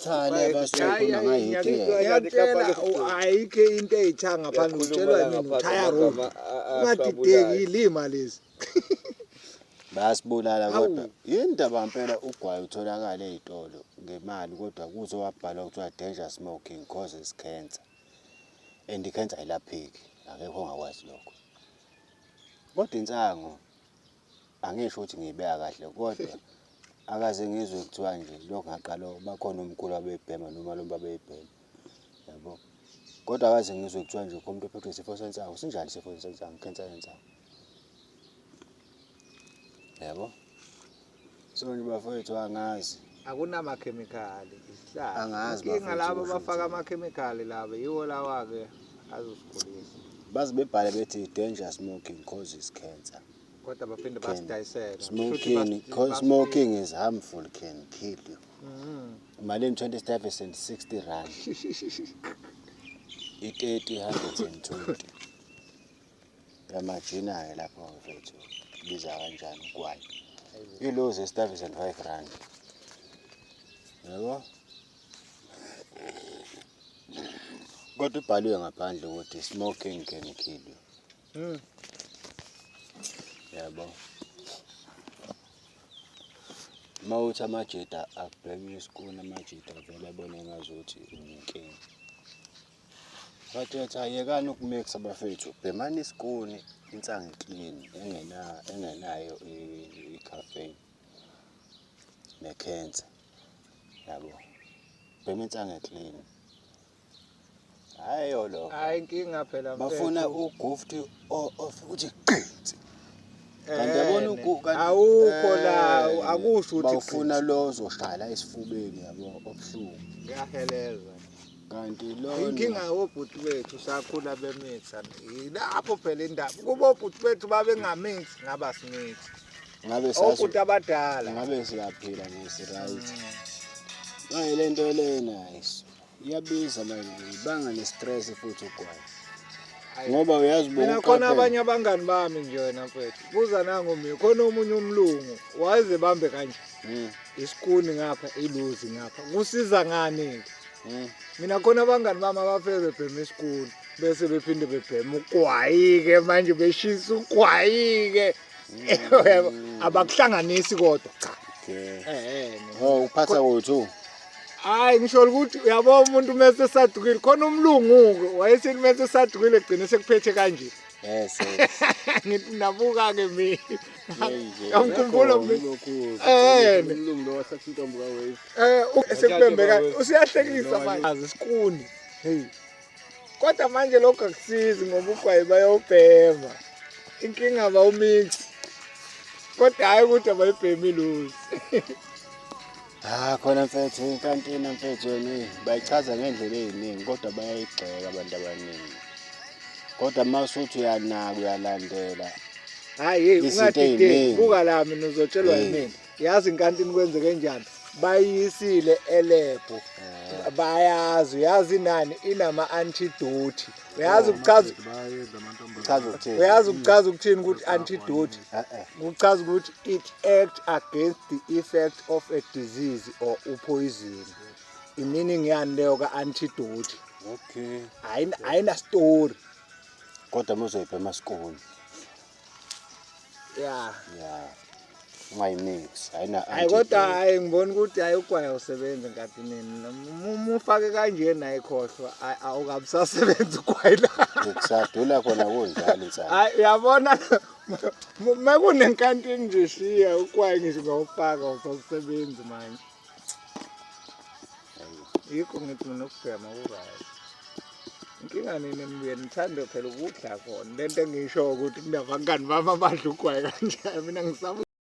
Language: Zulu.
Cha le basukhuluma ngayiti. Ngiyakutshela ayike into eyithanga ngaphandle utshelwa yini uthaya road. Ungadideki ilima lezi. Bayasibulala kodwa indaba impela ugwayi utholakala ezitolo ngemali kodwa kuze wabhalwa ukuthi danger smoking causes cancer. And cancer ayilapheki. Akekho ongakwazi lokho. Kodwa insango angisho ukuthi ngiyibeka kahle kodwa akaze ngizwe kuthiwa nje lokho ngaqala bakhona umkhulu abebhema noma lomba bebhema. Yabo. Kodwa akaze ngizwe kuthiwa nje umuntu ophethwe isifo sensango sinjani isifo sensango cancer yensango. Yabo. So nje bafowethu angazi. Akunamakhemikhali isihlahla. Angazi inkinga labo bafaka amakhemikhali labo yiwo lawa ke azosigulisa. Bazi bebhale bethi danger smoking causes cancer. Kodwa baphinde basidayisela. Smoking is harmful, can kill you. Imali 27 and 60 rand. I-30 120. Yamajina lapho mfethu. Biza kanjani ugwayi. Ilozi 75 rand. Yabo. Kodwa ibhaliwe ngaphandle ukuthi smoking can kill you. Yabo. Mawuthi amajita akubhema isikuni amajita vele abone ngazuthi unenkinga. Bathi ayekani ukumixa abafethu bhemani isikuni insango clean engenayo icaffeine necancer. Yabo. Bhema insango clean. Hayo lo. Hayi inkinga phela mfethu. Bafuna ugufti futhi qinzi. Kanti yabona awukho la akusho ukuthi bafuna lo ozoshala esifubeni yabo obuhlungu. Kuyaheleza. Kanti lo inkinga wobhuti bethu sakhula bemixa. Lapho phela indaba. Kubo bhuti bethu babengamithi ngaba simithi. Ngabe sazi obhuti abadala. Ngabe siyaphila nje si right. Hayi lento lena iyabiza manje ibanga ne-stress futhi ugwayi. Ngoba uyazi mina khona abanye abangani bami nje wena mfethu buza nangu mina khona omunye umlungu waze bambe kanje isikuni ngapha iluzi ngapha kusiza ngani mina khona abangani bami abafike bebhema isikuni bese bephinde bebhema ugwayi ke manje beshisa ugwayi ke abakuhlanganisi kodwa cha uphatha wethu. Hayi ngisho ukuthi uyabo umuntu mase sadukile khona umlungu wayesethi mase sadukile egcine sekuphethe kanje. Yes. Ngithi nabuka ke mina. Ngikhumbula umlungu lo wasathi intombi kaWezi. Sekubembeka usiyahlekisa manje isikuni. Hey. Kodwa manje lokho akusizi ngoba ugwayi bayobhema. Inkinga bawumix. Kodwa hayi ukuthi abayibhemi iluzi. Khona mfethu inkantini mfethu yona bayichaza ngendlela eziningi kodwa bayayigxeka abantu abaningi. Kodwa masuthi uyanaka uyalandela. Hayi ungadideki buka la mina uzotshelwa yini. Yazi inkantini kwenzeke kanjani. Bayisile elebhu. Bayazi yazi nani inama antidote. Uyazi ukuchaza uyazi ukuchaza ukuthini ukuthi antidote. Ukuchaza ukuthi it act against the effect of a disease or poison. Meaning yani leyo ka antidote. Okay. Ayina story. Kodwa muzoyibhema isikuni. Yeah. Ungayimix ayina hayi kodwa hayi ngibona ukuthi hayi ugwayi usebenza nkatinini umufake kanje naye khohlwa awukabusasebenza ugwayi la kusadula khona kunjalo insana hayi uyabona makunenkantini nje shiya ugwayi ngisho ngawufaka usasebenza manje yikho ngithi mina ukubhema kukayi inkinga nini nibuye nithande phela ukudla khona lento engisho ukuthi kunabangani bami abadla ugwayi kanjani mina ngisaba